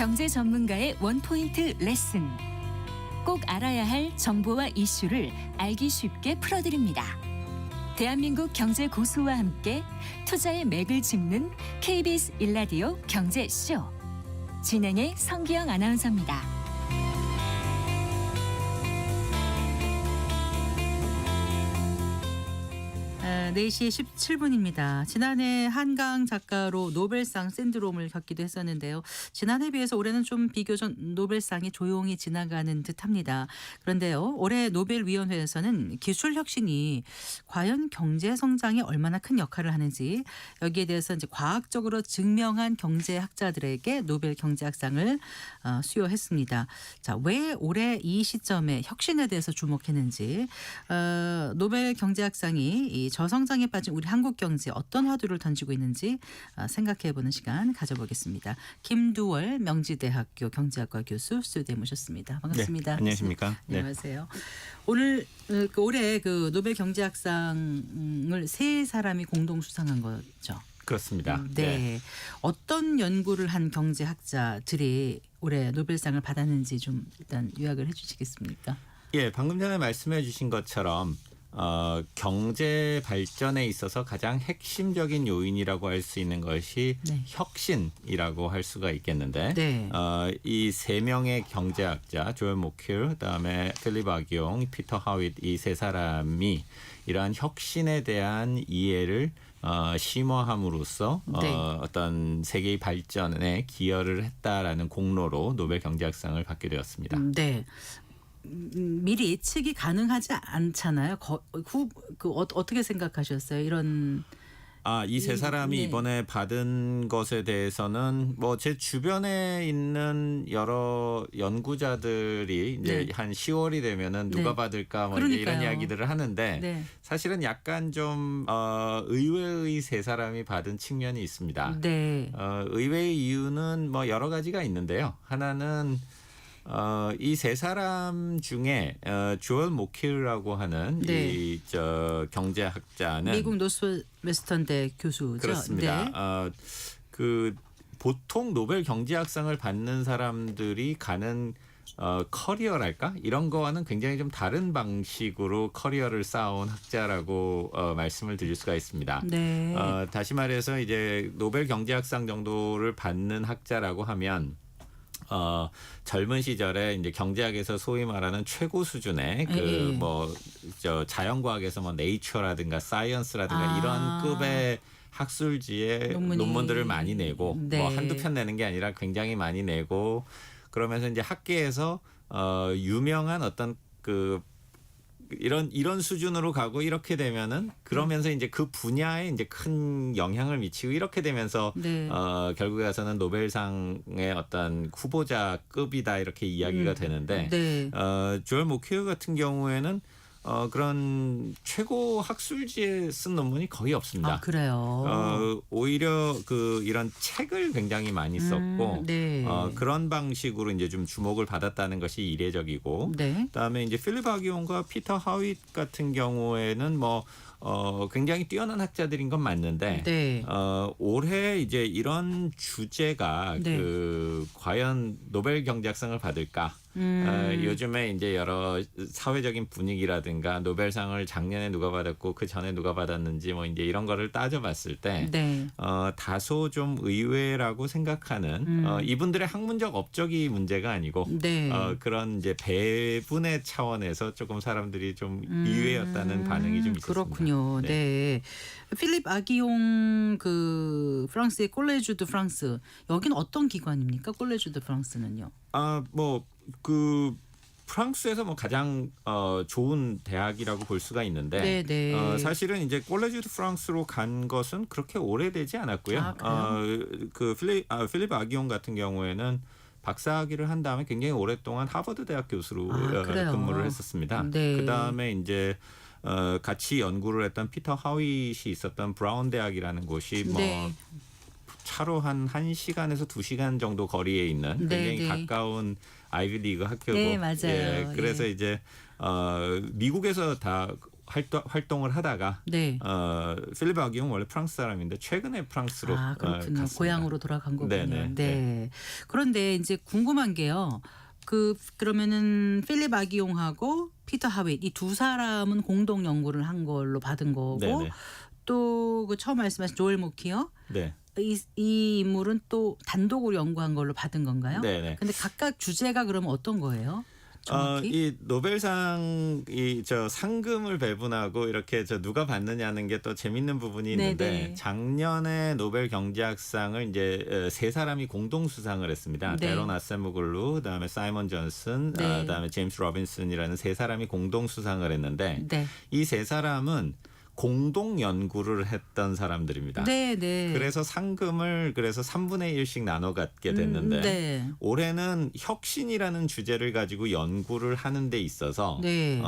경제 전문가의 원포인트 레슨. 꼭 알아야 할 정보와 이슈를 알기 쉽게 풀어드립니다. 대한민국 경제 고수와 함께 투자의 맥을 짚는 KBS 1라디오 경제쇼. 진행의 성기영 아나운서입니다. 4시 17분입니다. 지난해 한강 작가로 노벨상 신드롬을 겪기도 했었는데요. 지난해에 비해서 올해는 좀 비교적 노벨상이 조용히 지나가는 듯합니다. 그런데요, 올해 노벨위원회에서는 기술 혁신이 과연 경제 성장에 얼마나 큰 역할을 하는지, 여기에 대해서 이제 과학적으로 증명한 경제학자들에게 노벨 경제학상을 수여했습니다. 자, 왜 올해 이 시점에 혁신에 대해서 주목했는지, 노벨 경제학상이 이 저성장에 빠진 우리 한국 경제에 어떤 화두를 던지고 있는지 생각해보는 시간 가져보겠습니다. 김두월 명지대학교 경제학과 교수 스튜디오에 모셨습니다. 반갑습니다. 네, 안녕하십니까? 네. 안녕하세요. 오늘 올해 그 노벨 경제학상을 세 사람이 공동 수상한 거죠. 그렇습니다. 네. 어떤 연구를 한 경제학자들이 올해 노벨상을 받았는지 좀 일단 요약을 해주시겠습니까? 예, 방금 전에 말씀해 주신 것처럼 경제 발전에 있어서 가장 핵심적인 요인이라고 할 수 있는 것이 네. 혁신이라고 할 수가 있겠는데, 네. 이 세 명의 경제학자 조엘 모큐, 그다음에 필립 아기용, 피터 하윗, 이 세 사람이 이러한 혁신에 대한 이해를 심화함으로써 네. 어떤 세계의 발전에 기여를 했다라는 공로로 노벨 경제학상을 받게 되었습니다. 네. 미리 예측이 가능하지 않잖아요. 어떻게 생각하셨어요? 이런 이 세 사람이 네. 이번에 받은 것에 대해서는 뭐 제 주변에 있는 여러 연구자들이 이제 네. 한 10월이 되면은 누가 네. 받을까 뭐 이제 이런 그러니까요. 이야기들을 하는데 네. 사실은 약간 좀 의외의 세 사람이 받은 측면이 있습니다. 네. 의외의 이유는 뭐 여러 가지가 있는데요. 하나는 이 세 사람 중에 조엘 모큐라고 하는 네. 이 경제학자는 미국 노스웨스턴대 교수죠. 그렇습니다. 네. 그 보통 노벨 경제학상을 받는 사람들이 가는 커리어랄까 이런 거와는 굉장히 좀 다른 방식으로 커리어를 쌓아온 학자라고 말씀을 드릴 수가 있습니다. 네. 다시 말해서 이제 노벨 경제학상 정도를 받는 학자라고 하면 젊은 시절에 이제 경제학에서 소위 말하는 최고 수준의 예. 자연과학에서 뭐 네이처라든가 사이언스라든가 이런 급의 학술지에 논문들을 많이 내고 네. 뭐 한두 편 내는 게 아니라 굉장히 많이 내고 그러면서 이제 학계에서 유명한 어떤 이런 수준으로 가고 이렇게 되면은 그러면서 이제 그 분야에 이제 큰 영향을 미치고 이렇게 되면서 네. 결국에 가서는 노벨상의 어떤 후보자급이다 이렇게 이야기가 되는데 네. 조엘 모큐 같은 경우에는 그런 최고 학술지에 쓴 논문이 거의 없습니다. 아, 그래요. 오히려 이런 책을 굉장히 많이 썼고 네. 그런 방식으로 이제 좀 주목을 받았다는 것이 이례적이고, 네. 그다음에 이제 필립 아기용과 피터 하윗 같은 경우에는 굉장히 뛰어난 학자들인 건 맞는데 네. 올해 이제 이런 주제가 네. 과연 노벨 경제학상을 받을까? 요즘에 이제 여러 사회적인 분위기라든가 노벨상을 작년에 누가 받았고 그 전에 누가 받았는지 뭐 이제 이런 거를 따져봤을 때 네. 다소 좀 의외라고 생각하는 이분들의 학문적 업적이 문제가 아니고 네. 그런 이제 배분의 차원에서 조금 사람들이 좀 의외였다는 반응이 좀 있었습니다. 그렇군요. 네. 필립 아기용 프랑스의 콜레주 드 프랑스, 여기는 어떤 기관입니까? 콜레주 드 프랑스는요. 프랑스에서 가장 좋은 대학이라고 볼 수가 있는데 네, 네. 사실은 이제 콜레주 드 프랑스로 간 것은 그렇게 오래되지 않았고요. 아, 필립 아기용 같은 경우에는 박사학위를 한 다음에 굉장히 오랫동안 하버드 대학 교수로 그래요. 근무를 했었습니다. 네. 그다음에 이제 같이 연구를 했던 피터 하윗이 있었던 브라운 대학이라는 곳이 네. 차로 한 1시간에서 2시간 정도 거리에 있는 굉장히 네. 활동을 하다가 네. 필립 아기용 원래 프랑스 사람인데 최근에 프랑스로 그렇군요. 갔습니다. 고향으로 돌아간 거군요. 네네. 네. 그런데 이제 궁금한 게요. 그러면은 필립 아기용하고 피터 하윗 이 두 사람은 공동 연구를 한 걸로 받은 거고 네네. 또 그 처음 말씀하신 조엘 모키어 네. 이 인물은 또 단독으로 연구한 걸로 받은 건가요? 네네. 근데 각각 주제가 그러면 어떤 거예요? 정확히? 이 노벨상 저 상금을 배분하고 이렇게 저 누가 받느냐는 게 또 재밌는 부분이 있는데 네네. 작년에 노벨 경제학상을 이제 세 사람이 공동 수상을 했습니다. 네. 데론 아세모글루, 그다음에 사이먼 존슨, 네. 그다음에 제임스 로빈슨이라는 세 사람이 공동 수상을 했는데 네. 이 세 사람은 공동 연구를 했던 사람들입니다. 네, 네. 그래서 상금을 그래서 3분의 1씩 나눠 갖게 됐는데 네. 올해는 혁신이라는 주제를 가지고 연구를 하는 데 있어서 네.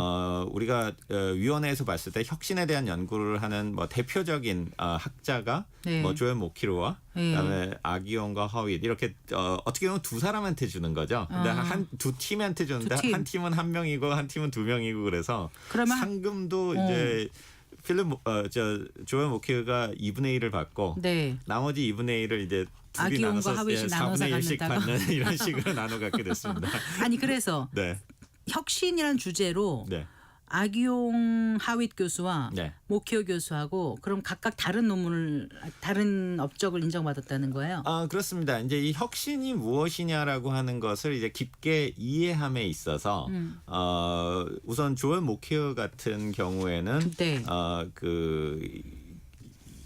우리가 위원회에서 봤을 때 혁신에 대한 연구를 하는 뭐 대표적인 학자가 네. 뭐 조엘 모키로와 네. 그다음에 아기용과 허윗 이렇게 어떻게 보면 두 사람한테 주는 거죠. 근데 두 팀한테 주는데 두 팀. 한 팀은 한 명이고 한 팀은 두 명이고 그래서 그러면 상금도 이제 조엘 모키가 2분의 1을 받고 네. 나머지 2분의 1을 이제 둘이 아기용과 나눠서 하윗이 나눠서 4분의 1씩 갖는다고? 받는 이런 식으로 나눠 갖게 됐습니다. 아니 그래서 네, 혁신이라는 주제로 네, 아기용 하윗 교수와 네. 모키오 교수하고 그럼 각각 다른 업적을 인정받았다는 거예요. 그렇습니다. 이제 이 혁신이 무엇이냐라고 하는 것을 이제 깊게 이해함에 있어서 우선 조엘 모키어 같은 경우에는 네. 그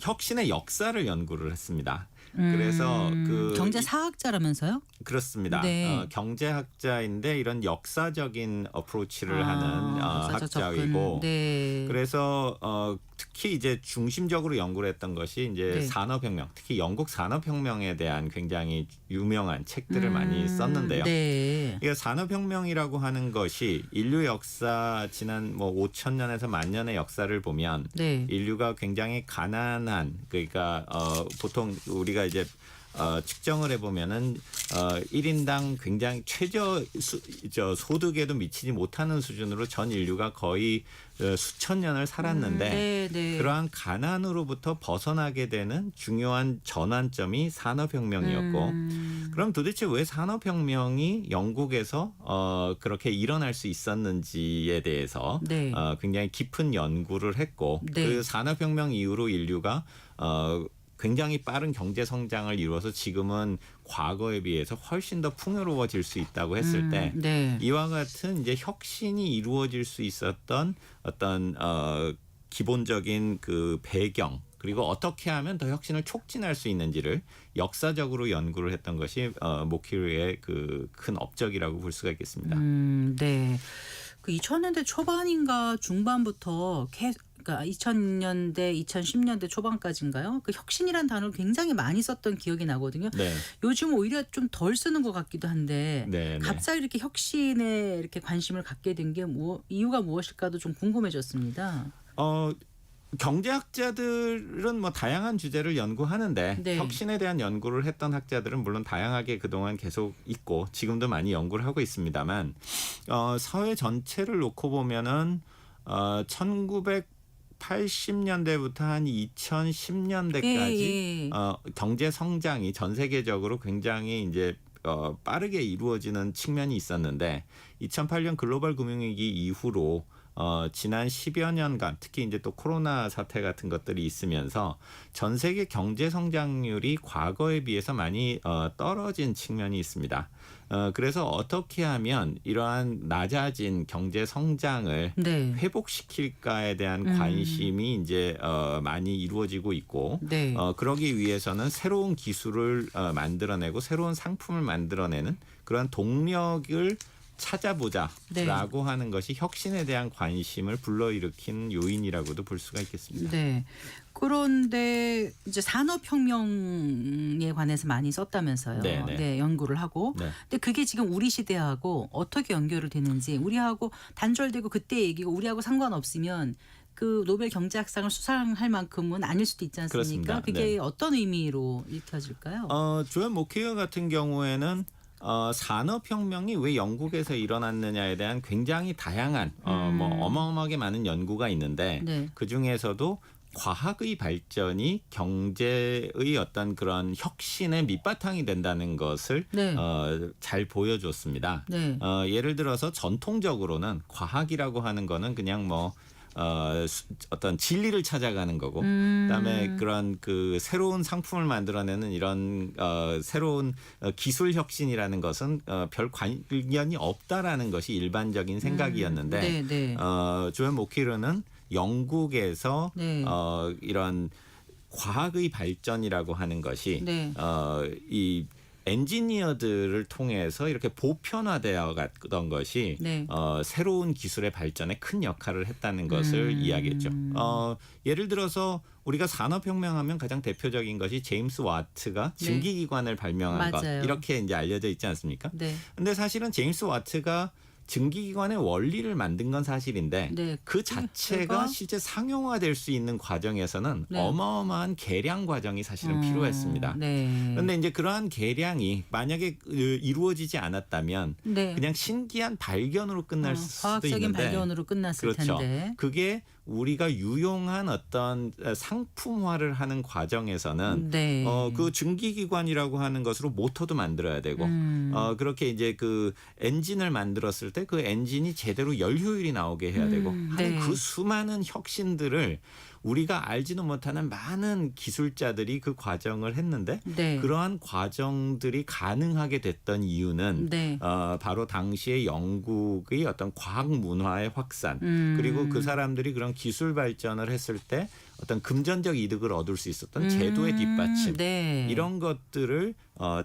혁신의 역사를 연구를 했습니다. 그래서 경제 사학자라면서요? 그렇습니다. 네. 경제학자인데 이런 역사적인 어프로치를 하는 역사적 접근. 학자이고 네. 그래서 특히 이제 중심적으로 연구를 했던 것이 이제 네. 산업혁명, 특히 영국 산업혁명에 대한 굉장히 유명한 책들을 많이 썼는데요. 네. 이게 산업혁명이라고 하는 것이 인류 역사 지난 뭐 5천 년에서 만 년의 역사를 보면 네. 인류가 굉장히 가난한 그러니까 보통 우리가 이제 측정을 해보면은 1인당 굉장히 소득에도 미치지 못하는 수준으로 전 인류가 거의 수천 년을 살았는데 네, 네. 그러한 가난으로부터 벗어나게 되는 중요한 전환점이 산업혁명이었고 그럼 도대체 왜 산업혁명이 영국에서 그렇게 일어날 수 있었는지에 대해서 네. 굉장히 깊은 연구를 했고 네. 그 산업혁명 이후로 인류가 굉장히 빠른 경제 성장을 이루어서 지금은 과거에 비해서 훨씬 더 풍요로워질 수 있다고 했을 때 네. 이와 같은 이제 혁신이 이루어질 수 있었던 어떤 기본적인 그 배경 그리고 어떻게 하면 더 혁신을 촉진할 수 있는지를 역사적으로 연구를 했던 것이 모키르의 그 큰 업적이라고 볼 수가 있겠습니다. 네. 그 2000년대 초반인가 중반부터 그러니까 2000년대, 2010년대 초반까지인가요? 그 혁신이란 단어를 굉장히 많이 썼던 기억이 나거든요. 네, 요즘 오히려 좀 덜 쓰는 것 같기도 한데 네, 네. 갑자기 이렇게 혁신에 이렇게 관심을 갖게 된 게 이유가 무엇일까도 좀 궁금해졌습니다. 경제학자들은 뭐 다양한 주제를 연구하는데 네. 혁신에 대한 연구를 했던 학자들은 물론 다양하게 그동안 계속 있고 지금도 많이 연구를 하고 있습니다만 사회 전체를 놓고 보면은 1980년대부터 한 2010년대까지 예. 경제 성장이 전 세계적으로 굉장히 이제 빠르게 이루어지는 측면이 있었는데 2008년 글로벌 금융위기 이후로 지난 10여 년간 특히 이제 또 코로나 사태 같은 것들이 있으면서 전 세계 경제 성장률이 과거에 비해서 많이 떨어진 측면이 있습니다. 그래서 어떻게 하면 이러한 낮아진 경제 성장을 네. 회복시킬까에 대한 관심이 이제 많이 이루어지고 있고 네. 그러기 위해서는 새로운 기술을 만들어내고 새로운 상품을 만들어내는 그런 동력을 찾아보자라고 하는 것이 혁신에 대한 관심을 불러일으킨 요인이라고도 볼 수가 있겠습니다. 네. 그런데 이제 산업혁명에 관해서 많이 썼다면서요. 네, 네. 네, 연구를 하고. 네. 근데 그게 지금 우리 시대하고 어떻게 연결이 되는지 우리하고 단절되고 그때 얘기고 우리하고 상관없으면 그 노벨 경제학상을 수상할 만큼은 아닐 수도 있지 않습니까? 그렇습니다. 그게 네. 어떤 의미로 읽혀질까요? 조엘 모키어 같은 경우에는 산업혁명이 왜 영국에서 일어났느냐에 대한 굉장히 다양한 뭐 어마어마하게 많은 연구가 있는데 네. 그 중에서도 과학의 발전이 경제의 어떤 그런 혁신의 밑바탕이 된다는 것을 네. 잘 보여줬습니다. 네. 예를 들어서 전통적으로는 과학이라고 하는 거는 그냥 뭐 어떤 진리를 찾아가는 거고, 그다음에 그런 그 새로운 상품을 만들어내는 이런 새로운 기술 혁신이라는 것은 별 관련이 없다라는 것이 일반적인 생각이었는데, 네, 네. 조엘 모키르는 영국에서 네. 이런 과학의 발전이라고 하는 것이 네. 이 엔지니어들을 통해서 이렇게 보편화되어 갔던 것이 네. 새로운 기술의 발전에 큰 역할을 했다는 것을 이야기했죠. 예를 들어서 우리가 산업혁명하면 가장 대표적인 것이 제임스 와트가 네. 증기기관을 발명한 것 맞아요. 이렇게 이제 알려져 있지 않습니까? 네. 근데 사실은 제임스 와트가 증기기관의 원리를 만든 건 사실인데 네. 그 자체가 그거? 실제 상용화될 수 있는 과정에서는 네. 어마어마한 개량 과정이 사실은 필요했습니다. 네. 그런데 이제 그러한 개량이 만약에 이루어지지 않았다면 네. 그냥 신기한 발견으로 끝날 수도 과학적인 있는데 발견으로 끝났을 그렇죠. 텐데. 그게 우리가 유용한 어떤 상품화를 하는 과정에서는 네. 그 증기기관이라고 하는 것으로 모터도 만들어야 되고 그렇게 이제 그 엔진을 만들었을 때 그 엔진이 제대로 열 효율이 나오게 해야 되고 하는 네. 그 수많은 혁신들을 우리가 알지도 못하는 많은 기술자들이 그 과정을 했는데 네. 그러한 과정들이 가능하게 됐던 이유는 네. 바로 당시의 영국의 어떤 과학 문화의 확산 그리고 그 사람들이 그런 기술 발전을 했을 때 어떤 금전적 이득을 얻을 수 있었던 제도의 뒷받침 네. 이런 것들을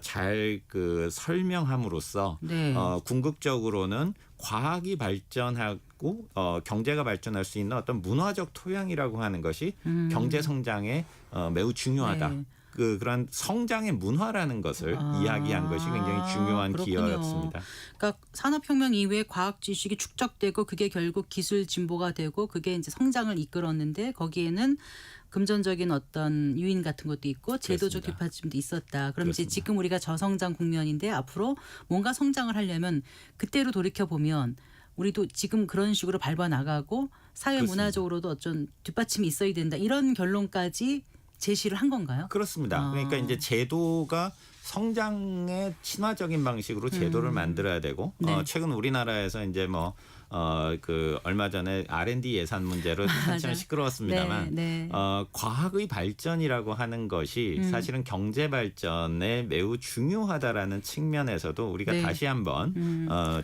잘 그 설명함으로써 네. 궁극적으로는 과학이 발전하고 경제가 발전할 수 있는 어떤 문화적 토양이라고 하는 것이 경제 성장에 매우 중요하다. 네. 그런 성장의 문화라는 것을 이야기한 것이 굉장히 중요한 그렇군요. 기여였습니다. 그러니까 산업혁명 이후에 과학 지식이 축적되고 그게 결국 기술 진보가 되고 그게 이제 성장을 이끌었는데 거기에는 금전적인 어떤 유인 같은 것도 있고 제도적 그렇습니다. 뒷받침도 있었다. 그럼 이제 그렇습니다. 지금 우리가 저성장 국면인데 앞으로 뭔가 성장을 하려면 그때로 돌이켜 보면 우리도 지금 그런 식으로 밟아 나가고 사회 그렇습니다. 문화적으로도 어떤 뒷받침이 있어야 된다. 이런 결론까지 제시를 한 건가요? 그렇습니다. 그러니까 이제 제도가 성장의 친화적인 방식으로 제도를 만들어야 되고 네. 최근 우리나라에서 이제 뭐 그 얼마 전에 R&D 예산 문제로 한참 시끄러웠습니다만 네, 네. 과학의 발전이라고 하는 것이 사실은 경제 발전에 매우 중요하다라는 측면에서도 우리가 네. 다시 한번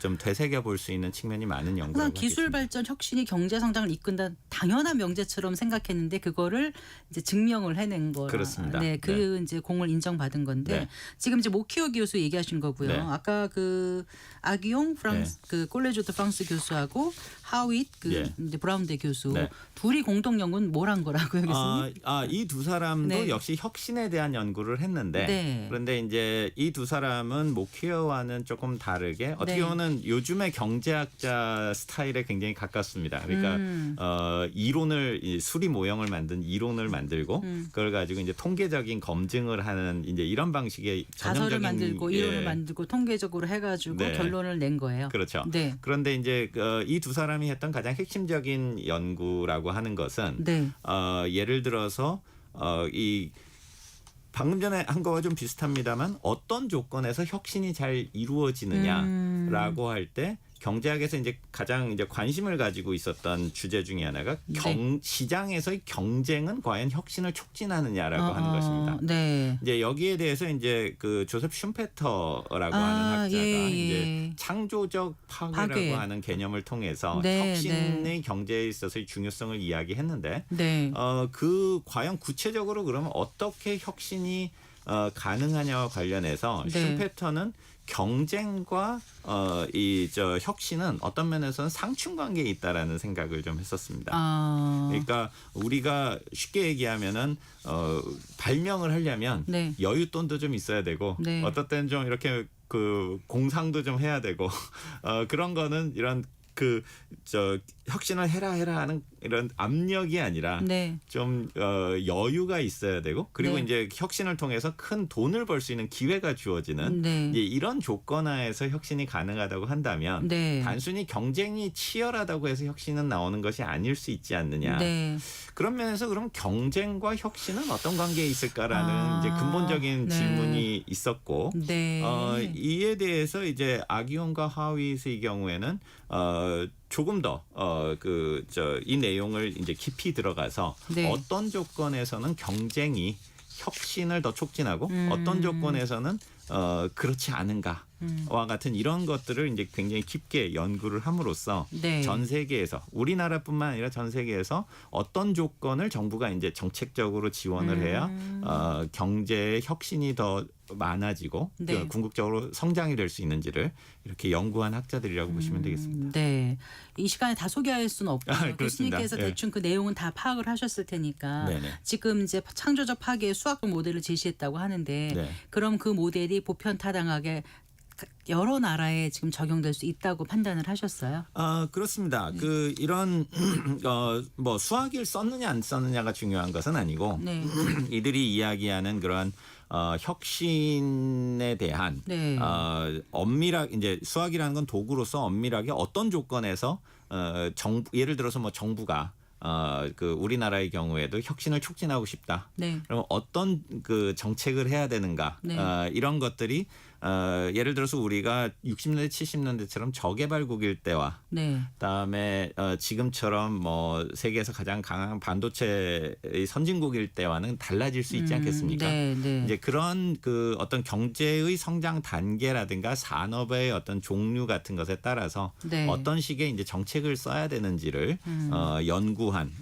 좀 되새겨 볼 수 있는 측면이 많은 연구라고 항상 기술 하겠습니다. 발전 혁신이 경제 성장을 이끈다 당연한 명제처럼 생각했는데 그거를 이제 증명을 해낸 거라. 그렇습니다. 네, 그 이제 공을 인정받은 건데 네. 지금 이제 모키오 교수 얘기하신 거고요. 네. 아까 그 아기용 프랑스 그 콜레주 드 프랑스 교수하고 하윗 그 예. 이제 브라운대 교수 네. 둘이 공동 연구는 뭘 한 거라고요, 교수님? 이 두 사람도 네. 역시 혁신에 대한 연구를 했는데 네. 그런데 이제 이 두 사람은 모키어와는 조금 다르게 어떻게 네. 보면 요즘의 경제학자 스타일에 굉장히 가깝습니다. 그러니까 이론을 수리 모형을 만든 이론을 만들고 그걸 가지고 이제 통계적인 검증을 하는 이제 이런 방식의 가설을 전형적인 만들고 이론을 만들고 통계적으로 해가지고 네. 결론을 낸 거예요. 그렇죠. 네. 그런데 이제 이 두 사람이 했던 가장 핵심적인 연구라고 하는 것은 네. 예를 들어서 이 방금 전에 한 거와 좀 비슷합니다만 어떤 조건에서 혁신이 잘 이루어지느냐라고 할 때 경제학에서 이제 가장 이제 관심을 가지고 있었던 주제 중에 하나가 시장에서의 경쟁은 과연 혁신을 촉진하느냐라고 하는 것입니다. 네. 이제 여기에 대해서 이제 그 조셉 슌페터라고 하는 학자가 이제 창조적 파괴라고 파괴. 하는 개념을 통해서 네, 혁신의 경제에 있어서의 중요성을 이야기했는데 네. 그 과연 구체적으로 그러면 어떻게 혁신이 가능하냐와 관련해서 네. 슌페터는 경쟁과 이 혁신은 어떤 면에서는 상충 관계에 있다라는 생각을 좀 했었습니다. 그러니까 우리가 쉽게 얘기하면은 발명을 하려면 네. 여윳돈도 좀 있어야 되고 네. 어떨 때는 좀 이렇게 그 공상도 좀 해야 되고 그런 거는 이런 혁신을 해라 하는 이런 압력이 아니라 네. 좀 여유가 있어야 되고 그리고 네. 이제 혁신을 통해서 큰 돈을 벌 수 있는 기회가 주어지는 네. 이제 이런 조건하에서 혁신이 가능하다고 한다면 네. 단순히 경쟁이 치열하다고 해서 혁신은 나오는 것이 아닐 수 있지 않느냐. 네. 그런 면에서 그럼 경쟁과 혁신은 어떤 관계에 있을까라는 아, 이제 근본적인 네. 질문이 있었고 네. 이에 대해서 이제 악의원과 하위스의 경우에는 조금 더 이 내용을 이제 깊이 들어가서 네. 어떤 조건에서는 경쟁이 혁신을 더 촉진하고 어떤 조건에서는 그렇지 않은가와 같은 이런 것들을 이제 굉장히 깊게 연구를 함으로써 네. 전 세계에서 우리나라뿐만 아니라 전 세계에서 어떤 조건을 정부가 이제 정책적으로 지원을 해야 경제의 혁신이 더 많아지고 네. 궁극적으로 성장이 될 수 있는지를 이렇게 연구한 학자들이라고 보시면 되겠습니다. 네. 이 시간에 다 소개할 수는 없고요. 그렇습니다. 교수님께서 예. 대충 그 내용은 다 파악을 하셨을 테니까 네네. 지금 이제 창조적 파괴의 수학적 모델을 제시했다고 하는데 네. 그럼 그 모델이 보편타당하게 여러 나라에 지금 적용될 수 있다고 판단을 하셨어요? 그렇습니다. 이런 뭐 수학을 썼느냐 안 썼느냐가 중요한 것은 아니고 네. 이들이 이야기하는 그런 혁신에 대한 네. 엄밀하게 이제 수학이라는 건 도구로서 엄밀하게 어떤 조건에서 예를 들어서 뭐 정부가 우리나라의 경우에도 혁신을 촉진하고 싶다. 네. 그럼 어떤 그 정책을 해야 되는가? 네. 이런 것들이 예를 들어서 우리가 60년대 70년대처럼 저개발국일 때와 네. 그다음에 지금처럼 뭐 세계에서 가장 강한 반도체의 선진국일 때와는 달라질 수 있지 않겠습니까? 네, 네. 이제 그런 어떤 경제의 성장 단계라든가 산업의 어떤 종류 같은 것에 따라서 네. 어떤 식의 이제 정책을 써야 되는지를 연구한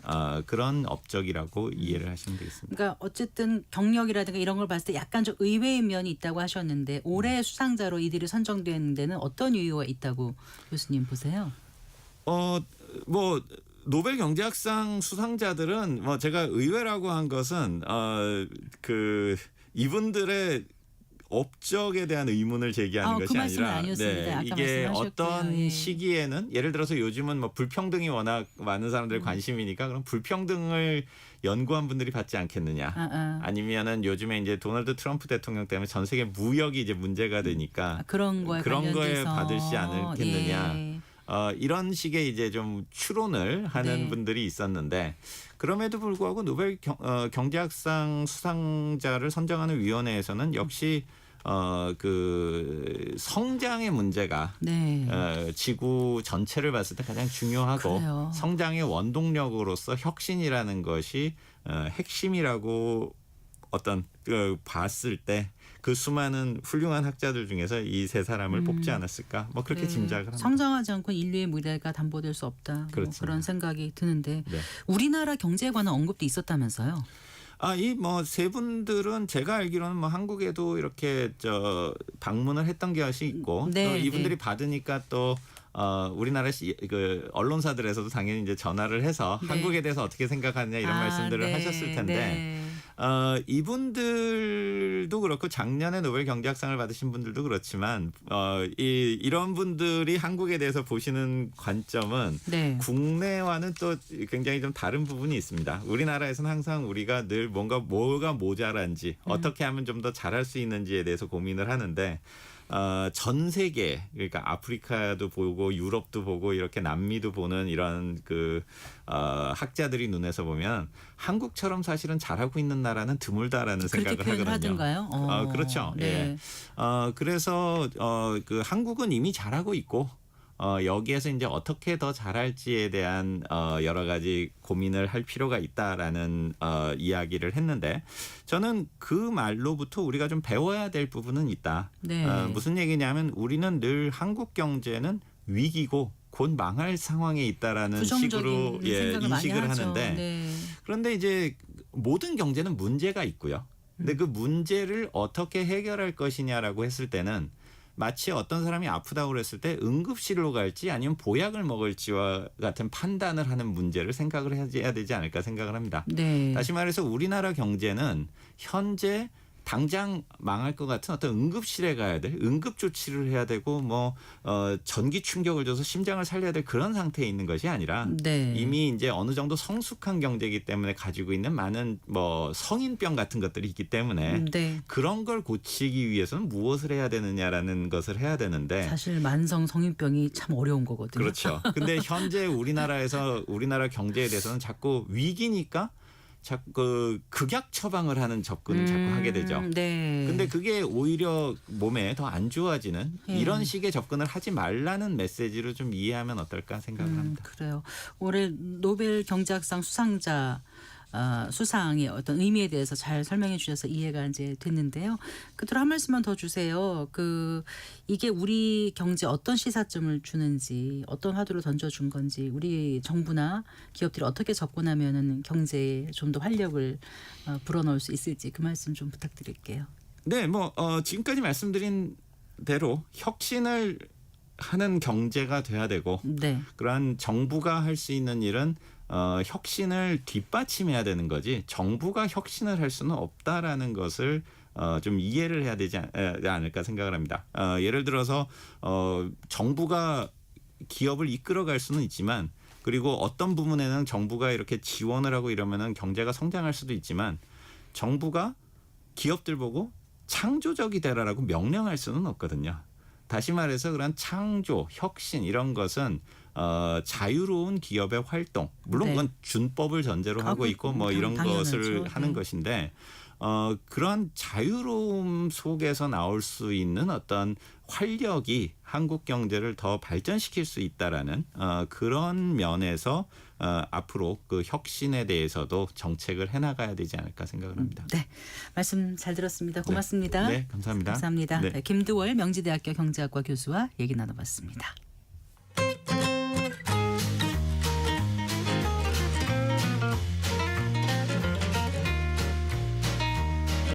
그런 업적이라고 이해를 하시면 되겠습니다. 그러니까 어쨌든 경력이라든가 이런 걸 봤을 때 약간 좀 의외의 면이 있다고 하셨는데 올해 수상자로 이들이 선정된 데는 어떤 이유가 있다고 교수님 보세요? 뭐 노벨 경제학상 수상자들은 뭐 제가 의외라고 한 것은 이분들의 업적에 대한 의문을 제기하는 그 것이 말씀은 아니라 아니었습니다. 아까 이게 말씀하셨고요. 어떤 예. 시기에는 예를 들어서 요즘은 뭐 불평등이 워낙 많은 사람들의 관심이니까 그럼 불평등을 연구한 분들이 받지 않겠느냐. 아니면은 요즘에 이제 도널드 트럼프 대통령 때문에 전 세계 무역이 이제 문제가 되니까 그런 거에 그런 거에 관련돼서. 받을지 않겠느냐. 예. 이런 식의 이제 좀 추론을 하는 네. 분들이 있었는데 그럼에도 불구하고 노벨 경제학상 수상자를 선정하는 위원회에서는 역시 성장의 문제가 네. 지구 전체를 봤을 때 가장 중요하고 그래요. 성장의 원동력으로서 혁신이라는 것이 핵심이라고 봤을 때 그 수많은 훌륭한 학자들 중에서 이 세 사람을 뽑지 않았을까? 뭐 그렇게 네. 짐작을 합니다. 성장하지 않고 인류의 미래가 담보될 수 없다. 뭐 그렇습니다. 그런 생각이 드는데 네. 우리나라 경제에 관한 언급도 있었다면서요? 이 뭐 세 분들은 제가 알기로는 뭐 한국에도 이렇게 방문을 했던 것이 있고 네, 또 이분들이 네. 받으니까 또 우리나라 언론사들에서 당연히 이제 전화를 해서 네. 한국에 대해서 어떻게 생각하느냐 이런 말씀들을 네. 하셨을 텐데 네. 이분들도 그렇고 작년에 노벨 경제학상을 받으신 분들도 그렇지만 이런 분들이 한국에 대해서 보시는 관점은 네. 국내와는 또 굉장히 좀 다른 부분이 있습니다. 우리나라에서는 항상 우리가 늘 뭐가 모자란지 어떻게 하면 좀 더 잘할 수 있는지에 대해서 고민을 하는데 전 세계 그러니까 아프리카도 보고 유럽도 보고 이렇게 남미도 보는 이런 학자들이 눈에서 보면 한국처럼 사실은 잘하고 있는 나라는 드물다라는 그렇게 생각을 표현을 하거든요. 하던가요? 그렇죠. 네. 예. 그래서 한국은 이미 잘하고 있고 여기에서 이제 어떻게 더 잘할지에 대한 여러 가지 고민을 할 필요가 있다라는 이야기를 했는데 저는 그 말로부터 우리가 좀 배워야 될 부분은 있다. 네. 무슨 얘기냐면 우리는 늘 한국 경제는 위기고 곧 망할 상황에 있다라는 식으로 부정적인 생각을 많이 인식을 하죠. 하는데 네. 그런데 이제 모든 경제는 문제가 있고요. 근데 그 문제를 어떻게 해결할 것이냐라고 했을 때는 마치 어떤 사람이 아프다고 그랬을 때 응급실로 갈지 아니면 보약을 먹을지와 같은 판단을 하는 문제를 생각을 해야 되지 않을까 생각을 합니다. 네. 다시 말해서 우리나라 경제는 현재 당장 망할 것 같은 어떤 응급실에 가야 될 응급 조치를 해야 되고 뭐 전기 충격을 줘서 심장을 살려야 될 그런 상태에 있는 것이 아니라 네. 이미 이제 어느 정도 성숙한 경제이기 때문에 가지고 있는 많은 뭐 성인병 같은 것들이 있기 때문에 네. 그런 걸 고치기 위해서는 무엇을 해야 되느냐라는 것을 해야 되는데 사실 만성 성인병이 참 어려운 거거든요. 그렇죠. 근데 현재 우리나라에서 우리나라 경제에 대해서는 자꾸 위기니까 자꾸 극약 처방을 하는 접근을 자꾸 하게 되죠. 네. 근데 그게 오히려 몸에 더 안 좋아지는 예. 이런 식의 접근을 하지 말라는 메시지로 좀 이해하면 어떨까 생각을 합니다. 그래요. 올해 노벨 경제학상 수상자 수상의 어떤 의미에 대해서 잘 설명해 주셔서 이해가 이제 됐는데요. 끝으로 한 말씀만 더 주세요. 이게 우리 경제 어떤 시사점을 주는지, 어떤 화두를 던져준 건지, 우리 정부나 기업들이 어떻게 접근하면은 경제에 좀 더 활력을 불어넣을 수 있을지 그 말씀 좀 부탁드릴게요. 네, 뭐 지금까지 말씀드린 대로 혁신을 하는 경제가 돼야 되고 네. 그러한 정부가 할 수 있는 일은 혁신을 뒷받침해야 되는 거지 정부가 혁신을 할 수는 없다라는 것을 좀 이해를 해야 되지 않을까 생각을 합니다. 예를 들어서 정부가 기업을 이끌어갈 수는 있지만 그리고 어떤 부분에는 정부가 이렇게 지원을 하고 이러면은 경제가 성장할 수도 있지만 정부가 기업들 보고 창조적이 되라라고 명령할 수는 없거든요. 다시 말해서 그런 창조, 혁신 이런 것은 자유로운 기업의 활동, 물론 네. 그건 준법을 전제로 하고 있고 뭐 이런 당연하죠. 것을 하는 네. 것인데 그런 자유로움 속에서 나올 수 있는 어떤 활력이 한국 경제를 더 발전시킬 수 있다라는 그런 면에서 앞으로 그 혁신에 대해서도 정책을 해나가야 되지 않을까 생각을 합니다. 네. 말씀 잘 들었습니다. 고맙습니다. 네, 감사합니다. 감사합니다. 네. 네, 김두월 명지대학교 경제학과 교수와 얘기 나눠봤습니다.